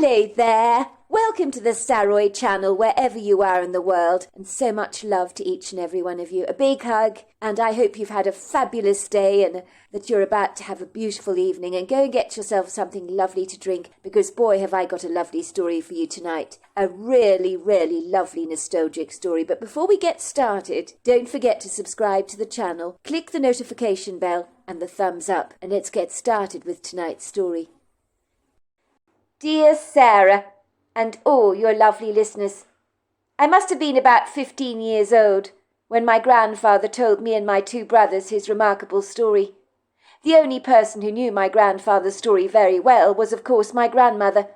Hello there! Welcome to the Staroid channel wherever you are in the world, and so much love to each and every one of you. A big hug, and I hope you've had a fabulous day and that you're about to have a beautiful evening, and go and get yourself something lovely to drink, because boy have I got a lovely story for you tonight. A really, really lovely nostalgic story. But before we get started, don't forget to subscribe to the channel, click the notification bell and the thumbs up, and let's get started with tonight's story. Dear Sarah, and all your lovely listeners, I must have been about 15 years old when my grandfather told me and my two brothers his remarkable story. The only person who knew my grandfather's story very well was, of course, my grandmother,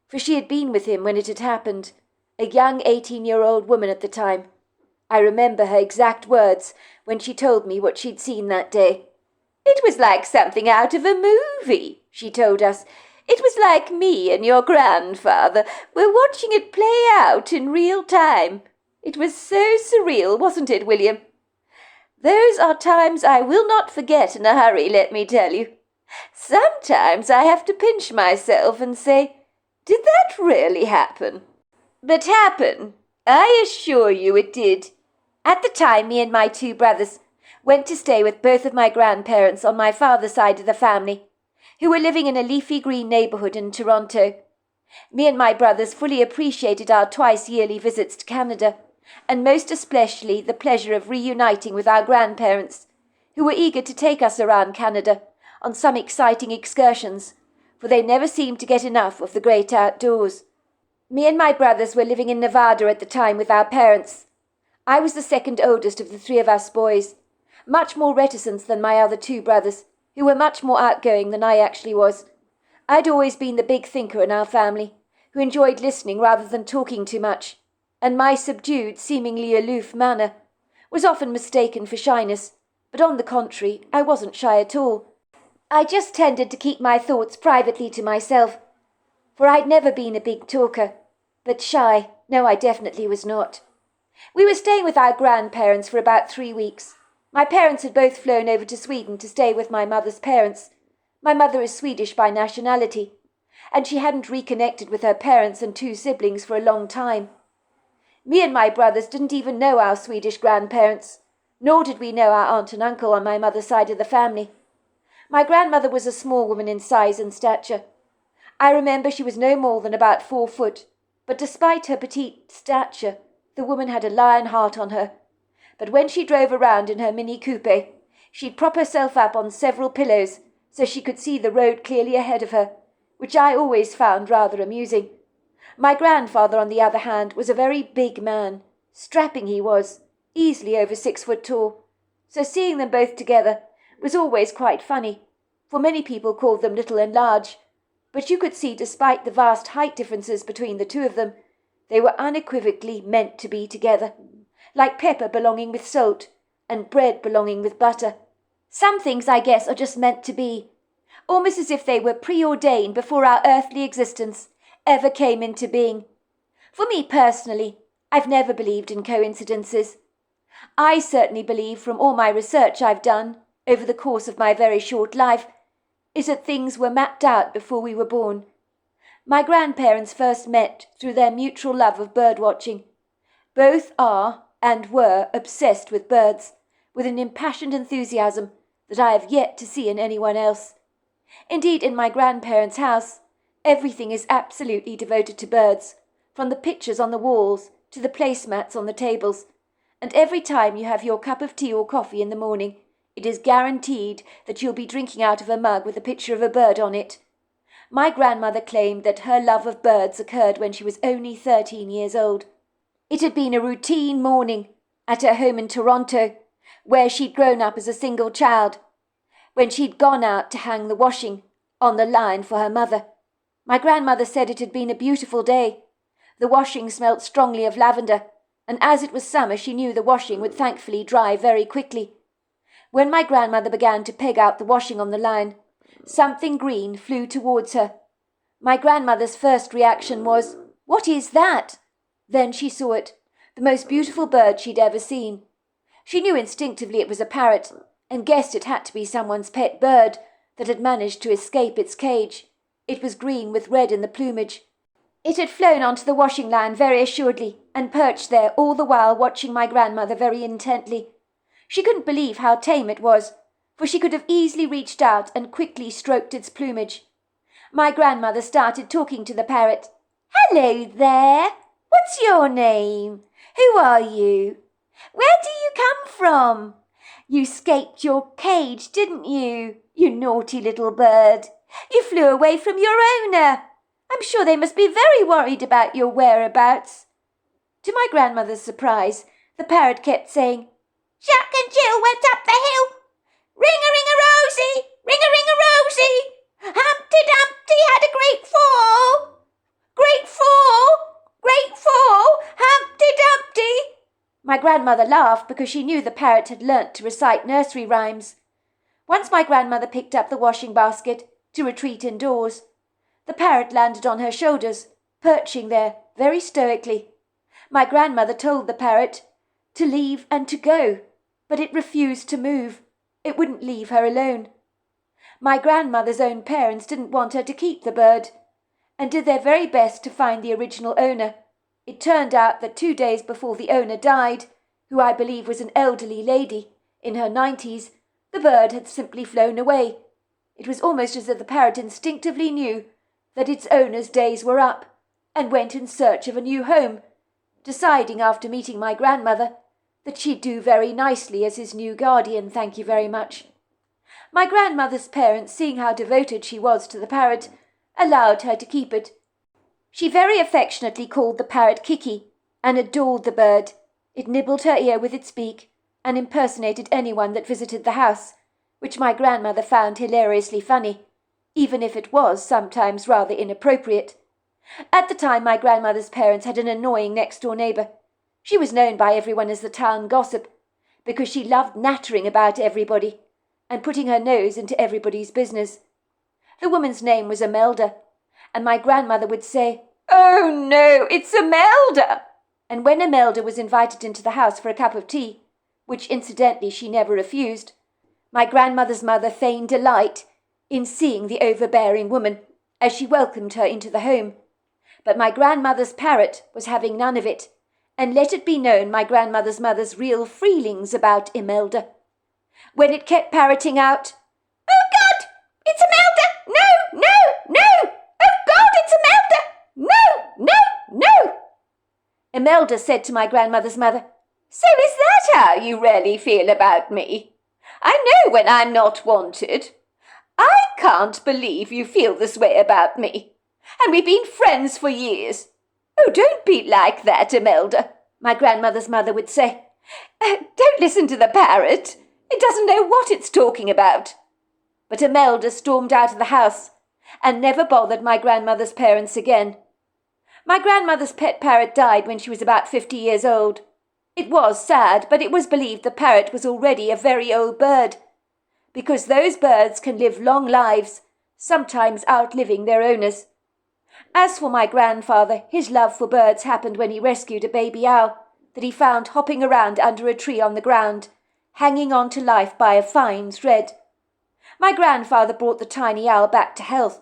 for she had been with him when it had happened, a young 18-year-old woman at the time. I remember her exact words when she told me what she'd seen that day. "It was like something out of a movie," she told us. "It was like me and your grandfather were watching it play out in real time. It was so surreal, wasn't it, William? Those are times I will not forget in a hurry, let me tell you. Sometimes I have to pinch myself and say, did that really happen? But happen? I assure you it did. At the time, me and my two brothers went to stay with both of my grandparents on my father's side of the family, who were living in a leafy green neighbourhood in Toronto. Me and my brothers fully appreciated our twice-yearly visits to Canada, and most especially the pleasure of reuniting with our grandparents, who were eager to take us around Canada on some exciting excursions, for they never seemed to get enough of the great outdoors. Me and my brothers were living in Nevada at the time with our parents. I was the second oldest of the three of us boys, much more reticent than my other two brothers, who were much more outgoing than I actually was. I'd always been the big thinker in our family, who enjoyed listening rather than talking too much, and my subdued, seemingly aloof manner was often mistaken for shyness, but on the contrary, I wasn't shy at all. I just tended to keep my thoughts privately to myself, for I'd never been a big talker, but shy, no, I definitely was not. We were staying with our grandparents for about 3 weeks. My parents had both flown over to Sweden to stay with my mother's parents. My mother is Swedish by nationality, and she hadn't reconnected with her parents and two siblings for a long time. Me and my brothers didn't even know our Swedish grandparents, nor did we know our aunt and uncle on my mother's side of the family. My grandmother was a small woman in size and stature. I remember she was no more than about 4 foot, but despite her petite stature, the woman had a lion heart on her. But when she drove around in her mini coupe, she'd prop herself up on several pillows so she could see the road clearly ahead of her, which I always found rather amusing. My grandfather, on the other hand, was a very big man. Strapping he was, easily over 6 foot tall. So seeing them both together was always quite funny, for many people called them little and large. But you could see, despite the vast height differences between the two of them, they were unequivocally meant to be together, like pepper belonging with salt, and bread belonging with butter. Some things, I guess, are just meant to be, almost as if they were preordained before our earthly existence ever came into being. For me personally, I've never believed in coincidences. I certainly believe, from all my research I've done over the course of my very short life, is that things were mapped out before we were born. My grandparents first met through their mutual love of bird-watching. Both are, and were, obsessed with birds, with an impassioned enthusiasm that I have yet to see in anyone else. Indeed, in my grandparents' house, everything is absolutely devoted to birds, from the pictures on the walls to the placemats on the tables, and every time you have your cup of tea or coffee in the morning, it is guaranteed that you'll be drinking out of a mug with a picture of a bird on it. My grandmother claimed that her love of birds occurred when she was only 13 years old. It had been a routine morning at her home in Toronto, where she'd grown up as a single child, when she'd gone out to hang the washing on the line for her mother. My grandmother said it had been a beautiful day. The washing smelt strongly of lavender, and as it was summer she knew the washing would thankfully dry very quickly. When my grandmother began to peg out the washing on the line, something green flew towards her. My grandmother's first reaction was, "What is that?" Then she saw it, the most beautiful bird she'd ever seen. She knew instinctively it was a parrot, and guessed it had to be someone's pet bird that had managed to escape its cage. It was green with red in the plumage. It had flown onto the washing line very assuredly, and perched there all the while watching my grandmother very intently. She couldn't believe how tame it was, for she could have easily reached out and quickly stroked its plumage. My grandmother started talking to the parrot. "Hello there! What's your name? Who are you? Where do you come from? You escaped your cage, didn't you? You naughty little bird. You flew away from your owner. I'm sure they must be very worried about your whereabouts." To my grandmother's surprise, the parrot kept saying, "Jack and Jill went up the hill. Ring-a-ring-a-rosy, ring-a-ring-a-rosy. Humpty Dumpty had a great fall. Great fall, great fall, Humpty Dumpty." My grandmother laughed because she knew the parrot had learnt to recite nursery rhymes. Once my grandmother picked up the washing basket to retreat indoors. The parrot landed on her shoulders, perching there very stoically. My grandmother told the parrot to leave and to go, but it refused to move. It wouldn't leave her alone. My grandmother's own parents didn't want her to keep the bird, and did their very best to find the original owner. It turned out that 2 days before the owner died, who I believe was an elderly lady in her 90s, the bird had simply flown away. It was almost as if the parrot instinctively knew that its owner's days were up, and went in search of a new home, deciding after meeting my grandmother that she'd do very nicely as his new guardian, thank you very much. My grandmother's parents, seeing how devoted she was to the parrot, allowed her to keep it. She very affectionately called the parrot Kiki, and adored the bird. It nibbled her ear with its beak, and impersonated anyone that visited the house, which my grandmother found hilariously funny, even if it was sometimes rather inappropriate. At the time, my grandmother's parents had an annoying next-door neighbour. She was known by everyone as the town gossip, because she loved nattering about everybody, and putting her nose into everybody's business. The woman's name was Imelda, and my grandmother would say, "Oh no, it's Imelda!" And when Imelda was invited into the house for a cup of tea, which incidentally she never refused, my grandmother's mother feigned delight in seeing the overbearing woman as she welcomed her into the home. But my grandmother's parrot was having none of it, and let it be known my grandmother's mother's real feelings about Imelda. When it kept parroting out, "Oh God, it's Imelda! No, no, no! Oh God, it's Imelda! No, no, no!" Imelda said to my grandmother's mother, "So is that how you really feel about me? I know when I'm not wanted. I can't believe you feel this way about me. And we've been friends for years. Oh, don't be like that, Imelda," my grandmother's mother would say. "Don't listen to the parrot. It doesn't know what it's talking about." But Imelda stormed out of the house and never bothered my grandmother's parents again. My grandmother's pet parrot died when she was about 50 years old. It was sad, but it was believed the parrot was already a very old bird, because those birds can live long lives, sometimes outliving their owners. As for my grandfather, his love for birds happened when he rescued a baby owl that he found hopping around under a tree on the ground, hanging on to life by a fine thread. My grandfather brought the tiny owl back to health.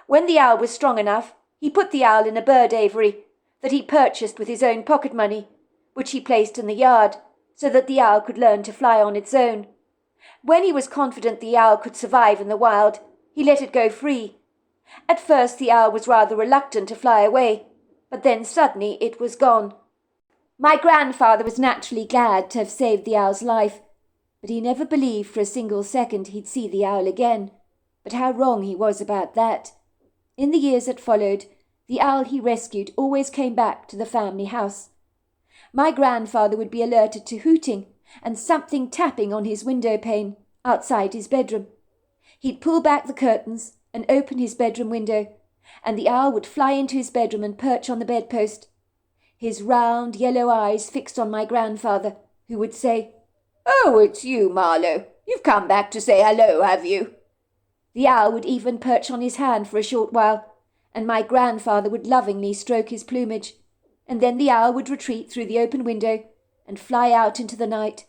When the owl was strong enough, he put the owl in a bird aviary that he purchased with his own pocket money, which he placed in the yard so that the owl could learn to fly on its own. When he was confident the owl could survive in the wild, he let it go free. At first the owl was rather reluctant to fly away, but then suddenly it was gone. My grandfather was naturally glad to have saved the owl's life, but he never believed for a single second he'd see the owl again. But how wrong he was about that. In the years that followed, the owl he rescued always came back to the family house. My grandfather would be alerted to hooting and something tapping on his window pane outside his bedroom. He'd pull back the curtains and open his bedroom window, and the owl would fly into his bedroom and perch on the bedpost, his round yellow eyes fixed on my grandfather, who would say, "Oh, it's you, Marlowe. You've come back to say hello, have you?" The owl would even perch on his hand for a short while, and my grandfather would lovingly stroke his plumage, and then the owl would retreat through the open window and fly out into the night.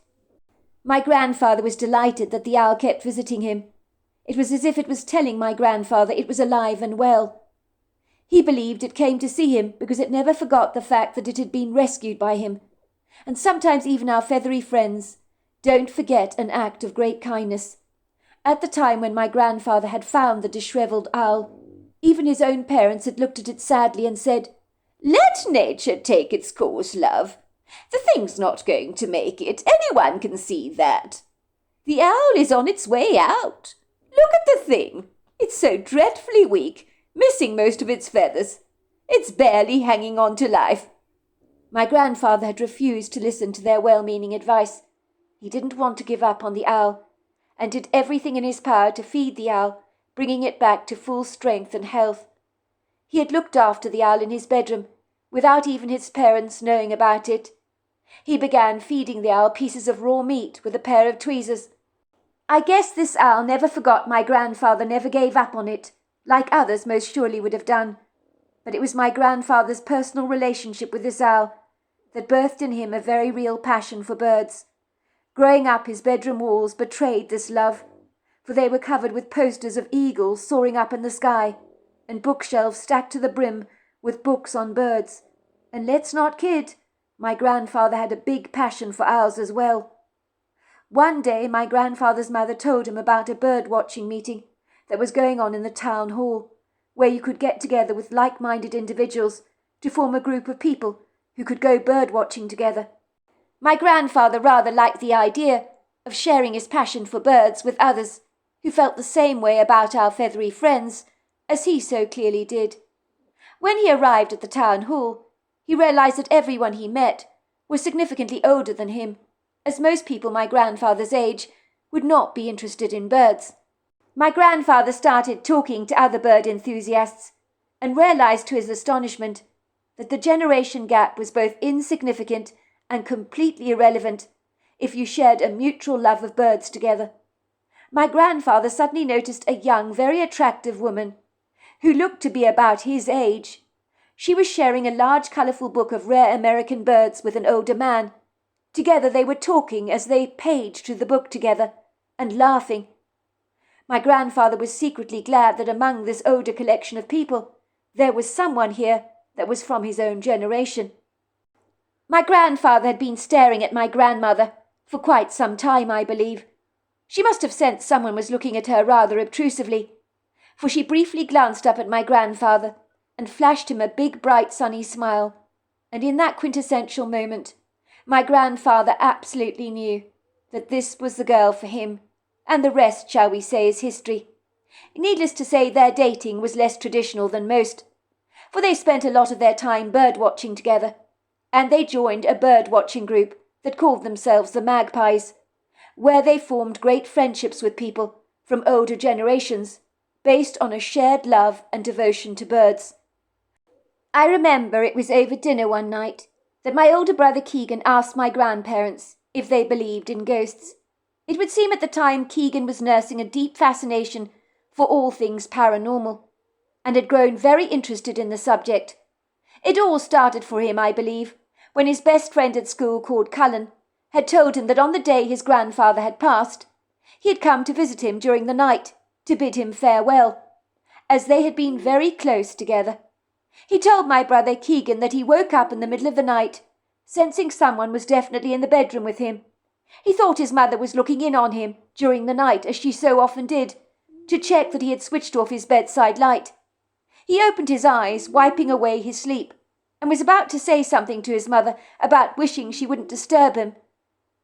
My grandfather was delighted that the owl kept visiting him. It was as if it was telling my grandfather it was alive and well. He believed it came to see him because it never forgot the fact that it had been rescued by him. And sometimes even our feathery friends don't forget an act of great kindness. At the time when my grandfather had found the dishevelled owl, even his own parents had looked at it sadly and said, "Let nature take its course, love. The thing's not going to make it. Anyone can see that. The owl is on its way out. Look at the thing. It's so dreadfully weak, missing most of its feathers. It's barely hanging on to life." My grandfather had refused to listen to their well-meaning advice. He didn't want to give up on the owl, and did everything in his power to feed the owl, bringing it back to full strength and health. He had looked after the owl in his bedroom, without even his parents knowing about it. He began feeding the owl pieces of raw meat with a pair of tweezers. I guess this owl never forgot my grandfather never gave up on it, like others most surely would have done. But it was my grandfather's personal relationship with this owl that birthed in him a very real passion for birds. Growing up, his bedroom walls betrayed this love, for they were covered with posters of eagles soaring up in the sky, and bookshelves stacked to the brim with books on birds. And let's not kid, my grandfather had a big passion for owls as well. One day my grandfather's mother told him about a bird-watching meeting that was going on in the town hall, where you could get together with like-minded individuals to form a group of people who could go bird-watching together. My grandfather rather liked the idea of sharing his passion for birds with others who felt the same way about our feathery friends as he so clearly did. When he arrived at the town hall, he realized that everyone he met was significantly older than him, as most people my grandfather's age would not be interested in birds. My grandfather started talking to other bird enthusiasts and realized to his astonishment that the generation gap was both insignificant and completely irrelevant if you shared a mutual love of birds together. My grandfather suddenly noticed a young, very attractive woman who looked to be about his age. She was sharing a large, colourful book of rare American birds with an older man. Together they were talking as they paged through the book together and laughing. My grandfather was secretly glad that among this older collection of people there was someone here that was from his own generation. My grandfather had been staring at my grandmother for quite some time, I believe. She must have sensed someone was looking at her rather obtrusively, for she briefly glanced up at my grandfather and flashed him a big, bright, sunny smile, and in that quintessential moment, my grandfather absolutely knew that this was the girl for him, and the rest, shall we say, is history. Needless to say, their dating was less traditional than most, for they spent a lot of their time bird-watching together, and they joined a bird-watching group that called themselves the Magpies, where they formed great friendships with people from older generations, based on a shared love and devotion to birds. I remember it was over dinner one night that my older brother Keegan asked my grandparents if they believed in ghosts. It would seem at the time Keegan was nursing a deep fascination for all things paranormal, and had grown very interested in the subject. It all started for him, I believe, when his best friend at school, called Cullen, had told him that on the day his grandfather had passed, he had come to visit him during the night to bid him farewell, as they had been very close together. He told my brother Keegan that he woke up in the middle of the night, sensing someone was definitely in the bedroom with him. He thought his mother was looking in on him during the night, as she so often did, to check that he had switched off his bedside light. He opened his eyes, wiping away his sleep, and was about to say something to his mother about wishing she wouldn't disturb him.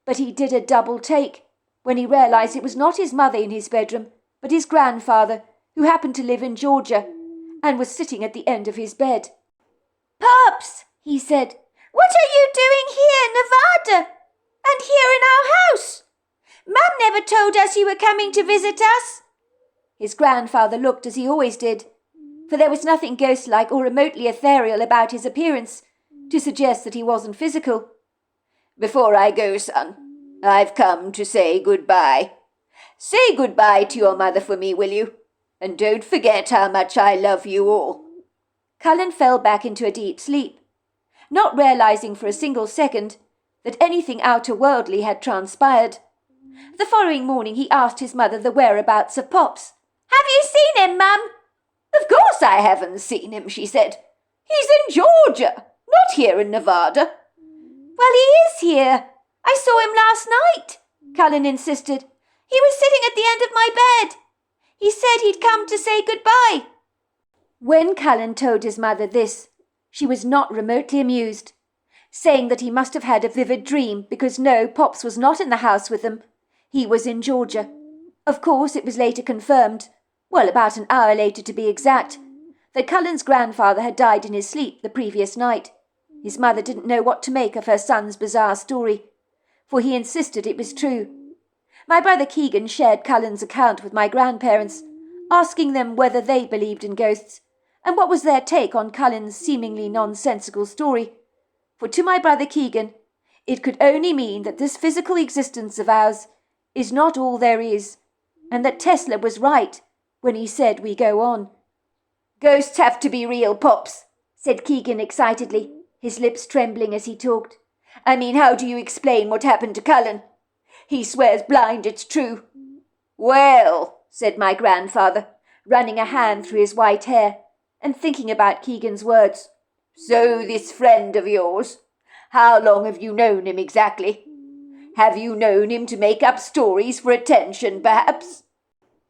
But he did a double take when he realized it was not his mother in his bedroom, but his grandfather, who happened to live in Georgia, and was sitting at the end of his bed. "Pops," he said, "what are you doing here in Nevada? And here in our house? Mum never told us you were coming to visit us." His grandfather looked as he always did, for there was nothing ghost-like or remotely ethereal about his appearance to suggest that he wasn't physical. "Before I go, son, I've come to say goodbye. Say goodbye to your mother for me, will you? And don't forget how much I love you all." Cullen fell back into a deep sleep, not realizing for a single second that anything outer-worldly had transpired. The following morning he asked his mother the whereabouts of Pops. "Have you seen him, Mum?" Of course I haven't seen him, she said. He's in Georgia, not here in Nevada. Well, he is here. I saw him last night, Cullen insisted. He was sitting at the end of my bed. He said he'd come to say goodbye. When Cullen told his mother this, she was not remotely amused, saying that he must have had a vivid dream because no, Pops was not in the house with them. He was in Georgia. Of course, it was later confirmed, well, about an hour later to be exact, that Cullen's grandfather had died in his sleep the previous night. His mother didn't know what to make of her son's bizarre story, for he insisted it was true. My brother Keegan shared Cullen's account with my grandparents, asking them whether they believed in ghosts, and what was their take on Cullen's seemingly nonsensical story. For to my brother Keegan, it could only mean that this physical existence of ours is not all there is, and that Tesla was right when he said we go on. Ghosts have to be real, Pops, said Keegan excitedly, his lips trembling as he talked. I mean, how do you explain what happened to Cullen? He swears blind it's true. Well, said my grandfather, running a hand through his white hair and thinking about Keegan's words. So this friend of yours, how long have you known him exactly? Have you known him to make up stories for attention, perhaps?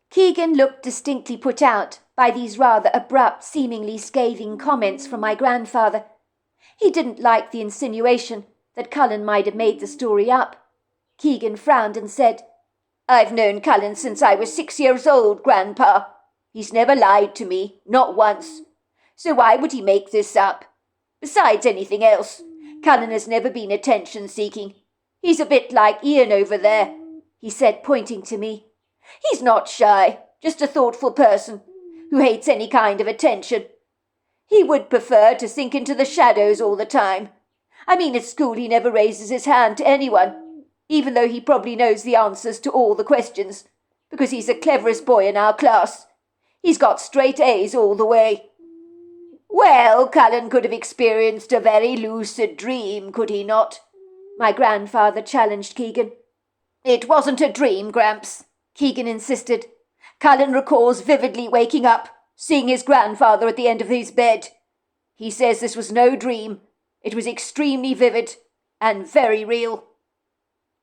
Keegan looked distinctly put out by these rather abrupt, seemingly scathing comments from my grandfather. He didn't like the insinuation that Cullen might have made the story up. Keegan frowned and said, I've known Cullen since I was 6 years old, Grandpa. He's never lied to me, not once. So why would he make this up? Besides anything else, Cullen has never been attention-seeking. He's a bit like Ian over there, he said, pointing to me. He's not shy, just a thoughtful person who hates any kind of attention. He would prefer to sink into the shadows all the time. I mean, at school he never raises his hand to anyone, even though he probably knows the answers to all the questions, because he's the cleverest boy in our class. He's got straight A's all the way. Well, Cullen could have experienced a very lucid dream, could he not? My grandfather challenged Keegan. It wasn't a dream, Gramps, Keegan insisted. Cullen recalls vividly waking up, seeing his grandfather at the end of his bed. He says this was no dream. It was extremely vivid and very real.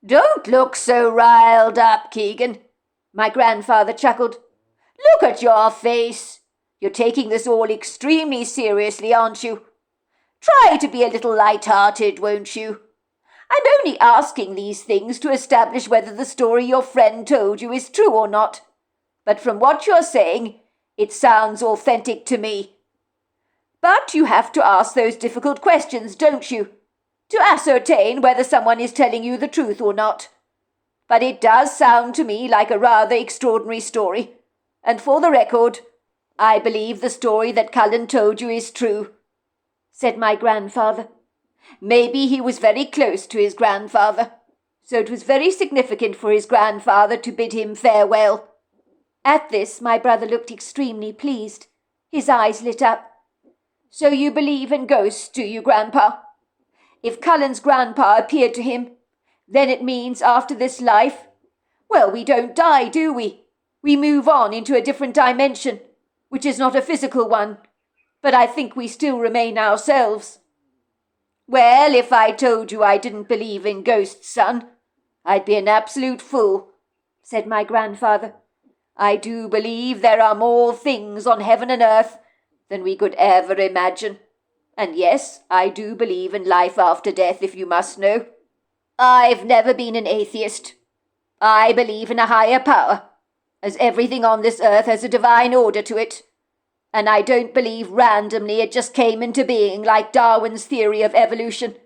Don't look so riled up, Keegan, my grandfather chuckled. Look at your face. You're taking this all extremely seriously, aren't you? Try to be a little light-hearted, won't you? I'm only asking these things to establish whether the story your friend told you is true or not. But from what you're saying, it sounds authentic to me. But you have to ask those difficult questions, don't you, to ascertain whether someone is telling you the truth or not. But it does sound to me like a rather extraordinary story, and for the record, I believe the story that Cullen told you is true, said my grandfather. Maybe he was very close to his grandfather, so it was very significant for his grandfather to bid him farewell. At this, my brother looked extremely pleased. His eyes lit up. So you believe in ghosts, do you, Grandpa? If Cullen's grandpa appeared to him, then it means after this life, well, we don't die, do we? We move on into a different dimension, which is not a physical one, but I think we still remain ourselves. Well, if I told you I didn't believe in ghosts, son, I'd be an absolute fool, said my grandfather. I do believe there are more things on heaven and earth than we could ever imagine. And yes, I do believe in life after death, if you must know. I've never been an atheist. I believe in a higher power, as everything on this earth has a divine order to it. And I don't believe randomly it just came into being like Darwin's theory of evolution,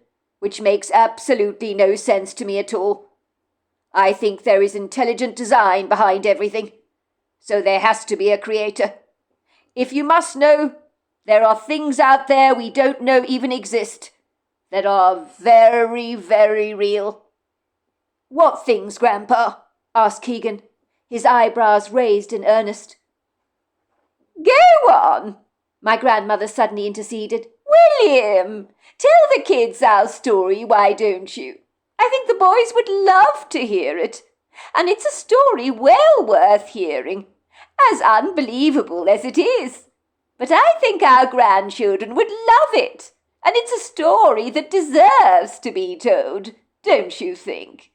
which makes absolutely no sense to me at all. I think there is intelligent design behind everything, so there has to be a creator. If you must know, there are things out there we don't know even exist that are very, very real. What things, Grandpa? Asked Keegan, his eyebrows raised in earnest. Go on, my grandmother suddenly interceded. William, tell the kids our story, why don't you? I think the boys would love to hear it, and it's a story well worth hearing, as unbelievable as it is. But I think our grandchildren would love it, and it's a story that deserves to be told, don't you think?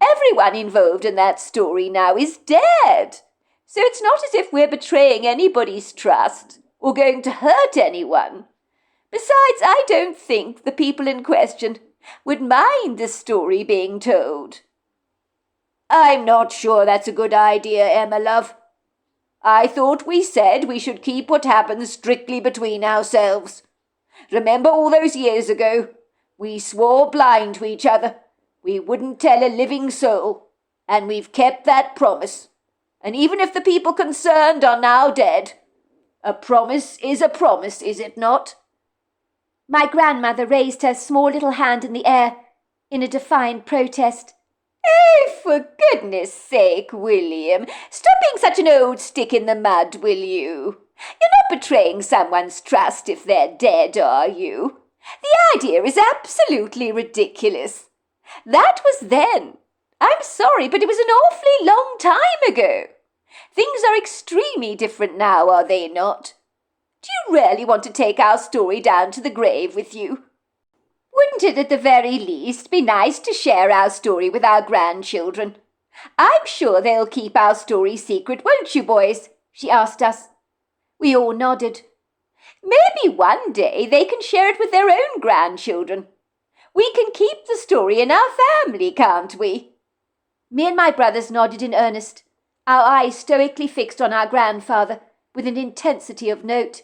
Everyone involved in that story now is dead, so it's not as if we're betraying anybody's trust or going to hurt anyone. Besides, I don't think the people in question would mind the story being told. I'm not sure that's a good idea, Emma, love. I thought we said we should keep what happens strictly between ourselves. Remember all those years ago? We swore blind to each other. We wouldn't tell a living soul, and we've kept that promise. And even if the people concerned are now dead, a promise, is it not? My grandmother raised her small little hand in the air in a defiant protest. Oh, for goodness sake, William, stop being such an old stick in the mud, will you? You're not betraying someone's trust if they're dead, are you? The idea is absolutely ridiculous. That was then. I'm sorry, but it was an awfully long time ago. Things are extremely different now, are they not? Do you really want to take our story down to the grave with you? Wouldn't it at the very least be nice to share our story with our grandchildren? I'm sure they'll keep our story secret, won't you, boys? She asked us. We all nodded. Maybe one day they can share it with their own grandchildren. We can keep the story in our family, can't we? Me and my brothers nodded in earnest, our eyes stoically fixed on our grandfather with an intensity of note.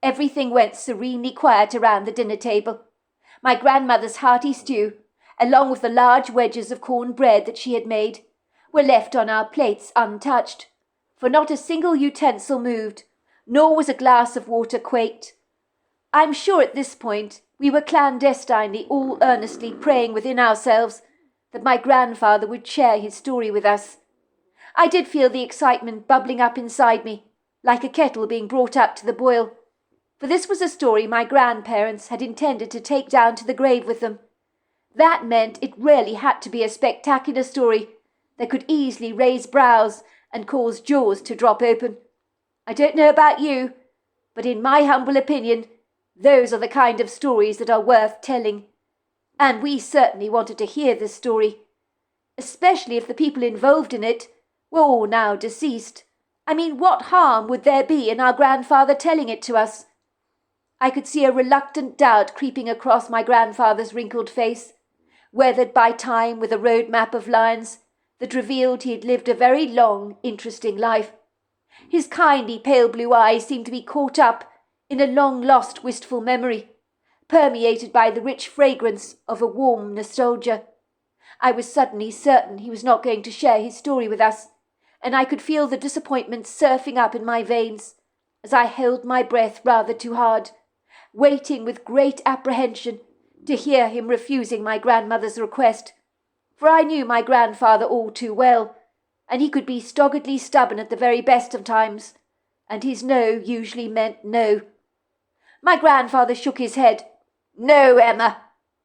Everything went serenely quiet around the dinner table. My grandmother's hearty stew, along with the large wedges of corn bread that she had made, were left on our plates untouched, for not a single utensil moved, nor was a glass of water quaked. I'm sure at this point we were clandestinely all earnestly praying within ourselves that my grandfather would share his story with us. I did feel the excitement bubbling up inside me, like a kettle being brought up to the boil, for this was a story my grandparents had intended to take down to the grave with them. That meant it really had to be a spectacular story that could easily raise brows and cause jaws to drop open. I don't know about you, but in my humble opinion, those are the kind of stories that are worth telling. And we certainly wanted to hear this story, especially if the people involved in it were all now deceased. I mean, what harm would there be in our grandfather telling it to us? I could see a reluctant doubt creeping across my grandfather's wrinkled face, weathered by time with a road map of lines that revealed he had lived a very long, interesting life. His kindly pale blue eyes seemed to be caught up in a long-lost wistful memory, permeated by the rich fragrance of a warm nostalgia. I was suddenly certain he was not going to share his story with us, and I could feel the disappointment surfing up in my veins as I held my breath rather too hard, waiting with great apprehension to hear him refusing my grandmother's request, for I knew my grandfather all too well, and he could be doggedly stubborn at the very best of times, and his no usually meant no. My grandfather shook his head. No, Emma,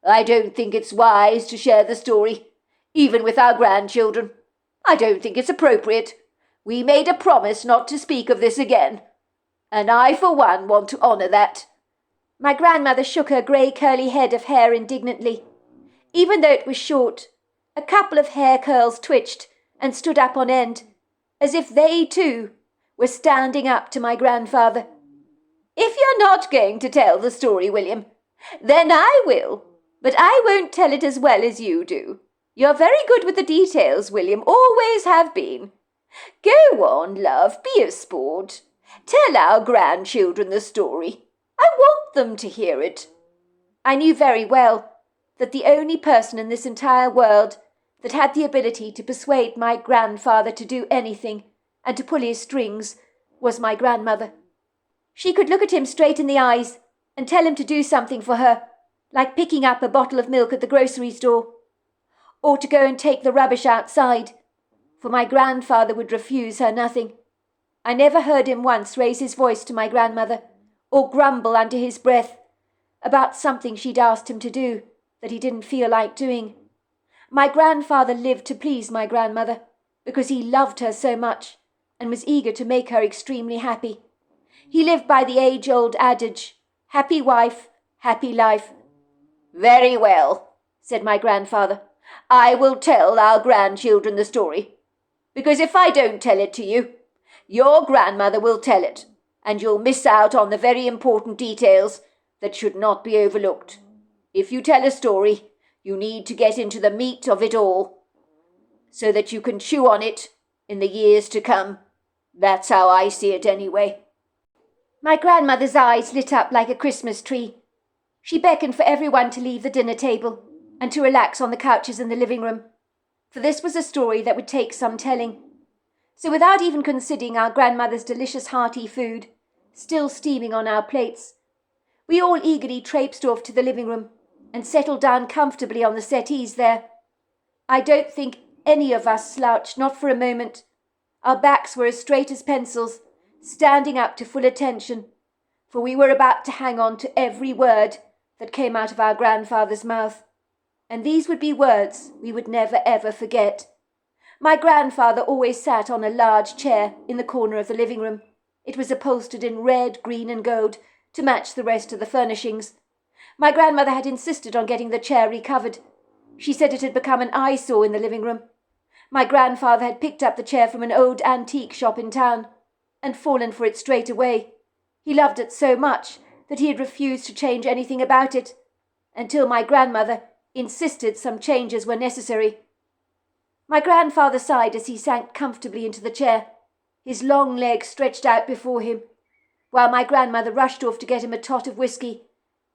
I don't think it's wise to share the story, even with our grandchildren. I don't think it's appropriate. We made a promise not to speak of this again, and I, for one, want to honour that. My grandmother shook her grey curly head of hair indignantly. Even though it was short, a couple of hair curls twitched and stood up on end, as if they, too, were standing up to my grandfather. If you're not going to tell the story, William, then I will, but I won't tell it as well as you do. You're very good with the details, William, always have been. Go on, love, be a sport. Tell our grandchildren the story. I want them to hear it. I knew very well that the only person in this entire world that had the ability to persuade my grandfather to do anything and to pull his strings was my grandmother. She could look at him straight in the eyes and tell him to do something for her, like picking up a bottle of milk at the grocery store, or to go and take the rubbish outside, for my grandfather would refuse her nothing. I never heard him once raise his voice to my grandmother, or grumble under his breath about something she'd asked him to do that he didn't feel like doing. My grandfather lived to please my grandmother because he loved her so much and was eager to make her extremely happy. He lived by the age-old adage, happy wife, happy life. Very well, said my grandfather. I will tell our grandchildren the story, because if I don't tell it to you, your grandmother will tell it, and you'll miss out on the very important details that should not be overlooked. If you tell a story, you need to get into the meat of it all, so that you can chew on it in the years to come. That's how I see it anyway. My grandmother's eyes lit up like a Christmas tree. She beckoned for everyone to leave the dinner table and to relax on the couches in the living room, for this was a story that would take some telling. So without even considering our grandmother's delicious hearty food, still steaming on our plates, we all eagerly traipsed off to the living room and settled down comfortably on the settees there. I don't think any of us slouched, not for a moment. Our backs were as straight as pencils, standing up to full attention, for we were about to hang on to every word that came out of our grandfather's mouth. And these would be words we would never ever forget. My grandfather always sat on a large chair in the corner of the living room. It was upholstered in red, green and gold to match the rest of the furnishings. My grandmother had insisted on getting the chair recovered. She said it had become an eyesore in the living room. My grandfather had picked up the chair from an old antique shop in town and fallen for it straight away. He loved it so much that he had refused to change anything about it, until my grandmother insisted some changes were necessary. My grandfather sighed as he sank comfortably into the chair, his long legs stretched out before him, while my grandmother rushed off to get him a tot of whisky,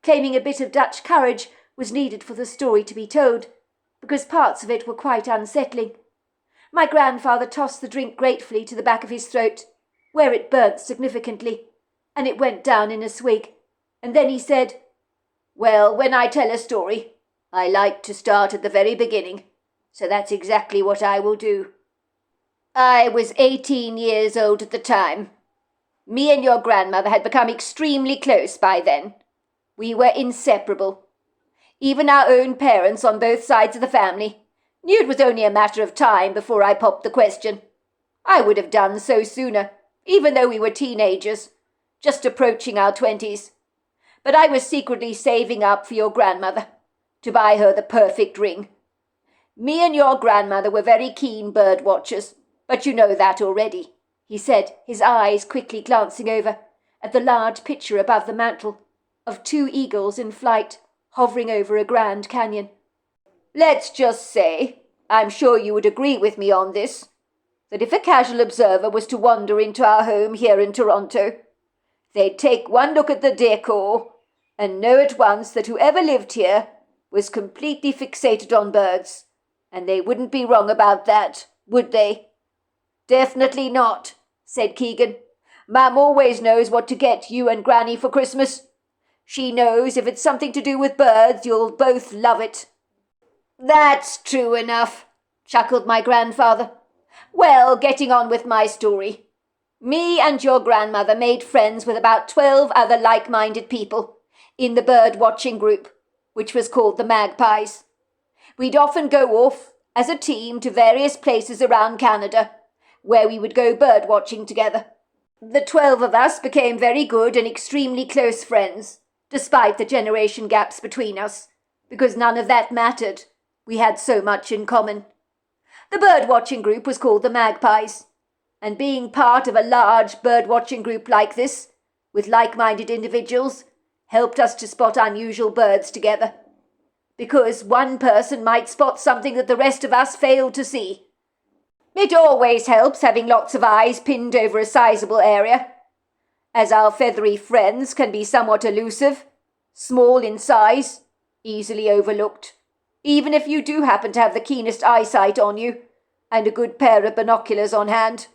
claiming a bit of Dutch courage was needed for the story to be told, because parts of it were quite unsettling. My grandfather tossed the drink gratefully to the back of his throat, where it burnt significantly, and it went down in a swig, and then he said, "Well, when I tell a story, I like to start at the very beginning, so that's exactly what I will do. I was 18 years old at the time. Me and your grandmother had become extremely close by then. We were inseparable. Even our own parents on both sides of the family knew it was only a matter of time before I popped the question. I would have done so sooner, even though we were teenagers, just approaching our 20s. But I was secretly saving up for your grandmother, to buy her the perfect ring. Me and your grandmother were very keen bird watchers, but you know that already," he said, his eyes quickly glancing over at the large picture above the mantel of 2 eagles in flight, hovering over a grand canyon. "Let's just say, I'm sure you would agree with me on this, that if a casual observer was to wander into our home here in Toronto, they'd take one look at the decor and know at once that whoever lived here was completely fixated on birds, and they wouldn't be wrong about that, would they?" "Definitely not," said Keegan. "Mum always knows what to get you and Granny for Christmas. She knows if it's something to do with birds, you'll both love it." "That's true enough," chuckled my grandfather. "Well, getting on with my story. Me and your grandmother made friends with about 12 other like-minded people in the bird-watching group, which was called the Magpies. We'd often go off as a team to various places around Canada, where we would go bird-watching together. The 12 of us became very good and extremely close friends, despite the generation gaps between us, because none of that mattered. We had so much in common. The bird-watching group was called the Magpies, and being part of a large bird-watching group like this, with like-minded individuals, helped us to spot unusual birds together, because one person might spot something that the rest of us failed to see. It always helps having lots of eyes pinned over a sizable area, as our feathery friends can be somewhat elusive, small in size, easily overlooked, even if you do happen to have the keenest eyesight on you and a good pair of binoculars on hand.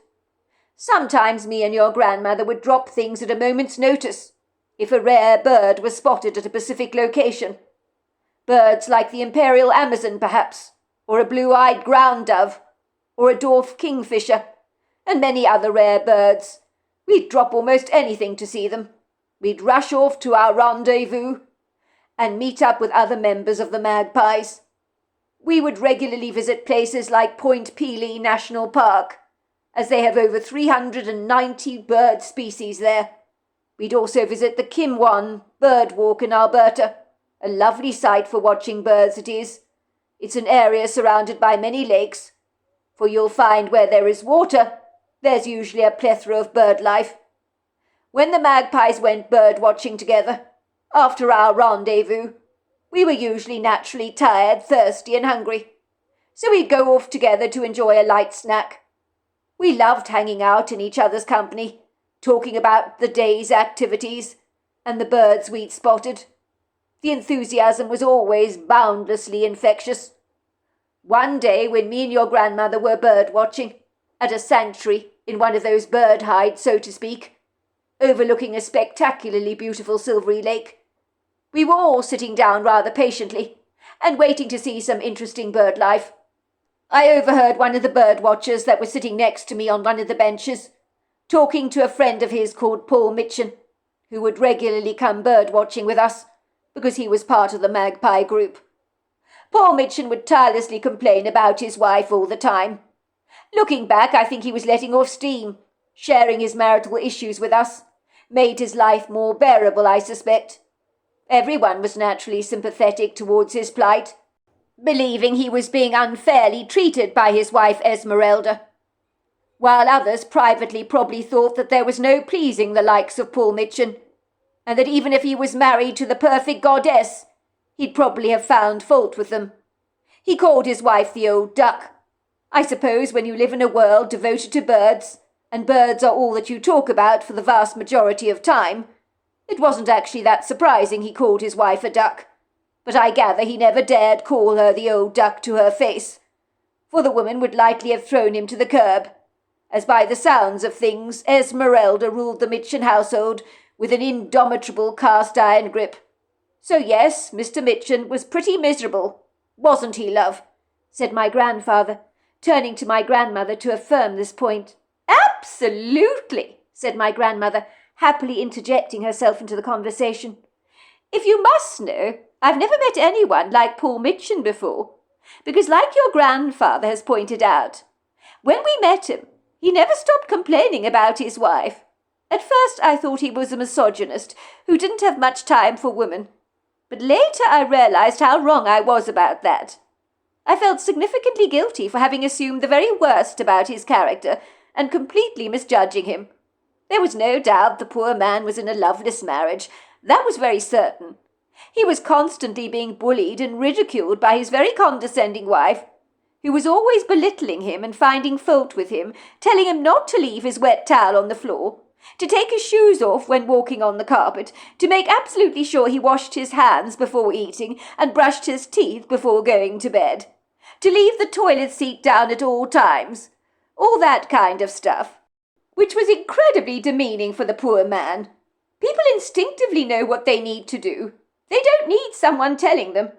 Sometimes me and your grandmother would drop things at a moment's notice, if a rare bird was spotted at a specific location. Birds like the imperial Amazon, perhaps, or a blue-eyed ground dove, or a dwarf kingfisher, and many other rare birds. We'd drop almost anything to see them. We'd rush off to our rendezvous and meet up with other members of the Magpies. We would regularly visit places like Prt1of4 National Park, as they have over 390 bird species there, We'd also visit the Kimwan bird walk in Alberta. A lovely sight for watching birds it is. It's an area surrounded by many lakes, for you'll find where there is water, there's usually a plethora of bird life. When the magpies went bird watching together, after our rendezvous, we were usually naturally tired, thirsty and hungry, so we'd go off together to enjoy a light snack. We loved hanging out in each other's company, talking about the day's activities and the birds we'd spotted. The enthusiasm was always boundlessly infectious. One day when me and your grandmother were bird watching, at a sanctuary in one of those bird hides, so to speak, overlooking a spectacularly beautiful silvery lake, we were all sitting down rather patiently and waiting to see some interesting bird life. I overheard one of the bird watchers that was sitting next to me on one of the benches talking to a friend of his called Paul Mitchin, who would regularly come bird watching with us because he was part of the magpie group. Paul Mitchin would tirelessly complain about his wife all the time. Looking back, I think he was letting off steam. Sharing his marital issues with us made his life more bearable, I suspect. Everyone was naturally sympathetic towards his plight, believing he was being unfairly treated by his wife Esmeralda, while others privately probably thought that there was no pleasing the likes of Paul Mitchin, and that even if he was married to the perfect goddess, he'd probably have found fault with them. He called his wife the old duck. I suppose when you live in a world devoted to birds, and birds are all that you talk about for the vast majority of time, it wasn't actually that surprising he called his wife a duck. But I gather he never dared call her the old duck to her face, for the woman would likely have thrown him to the curb, as by the sounds of things Esmeralda ruled the Mitchin household with an indomitable cast-iron grip. So yes, Mr. Mitchin was pretty miserable, wasn't he, love? Said my grandfather, turning to my grandmother to affirm this point. Absolutely, said my grandmother, happily interjecting herself into the conversation. If you must know, I've never met anyone like Paul Mitchin before, because like your grandfather has pointed out, when we met him, he never stopped complaining about his wife. At first I thought he was a misogynist who didn't have much time for women, but later I realized how wrong I was about that. I felt significantly guilty for having assumed the very worst about his character and completely misjudging him. There was no doubt the poor man was in a loveless marriage. That was very certain. He was constantly being bullied and ridiculed by his very condescending wife, who was always belittling him and finding fault with him, telling him not to leave his wet towel on the floor, to take his shoes off when walking on the carpet, to make absolutely sure he washed his hands before eating and brushed his teeth before going to bed, to leave the toilet seat down at all times, all that kind of stuff, which was incredibly demeaning for the poor man. People instinctively know what they need to do. They don't need someone telling them.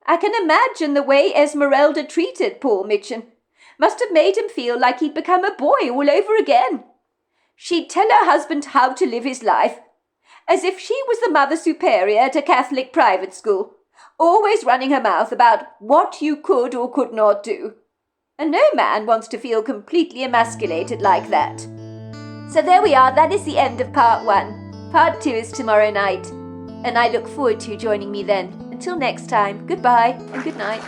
I can imagine the way Esmeralda treated Paul Mitchin must have made him feel like he'd become a boy all over again. She'd tell her husband how to live his life, as if she was the Mother Superior at a Catholic private school, always running her mouth about what you could or could not do. And no man wants to feel completely emasculated like that. So there we are, that is the end of part 1. Part 2 is tomorrow night, and I look forward to you joining me then. Until next time, goodbye and good night.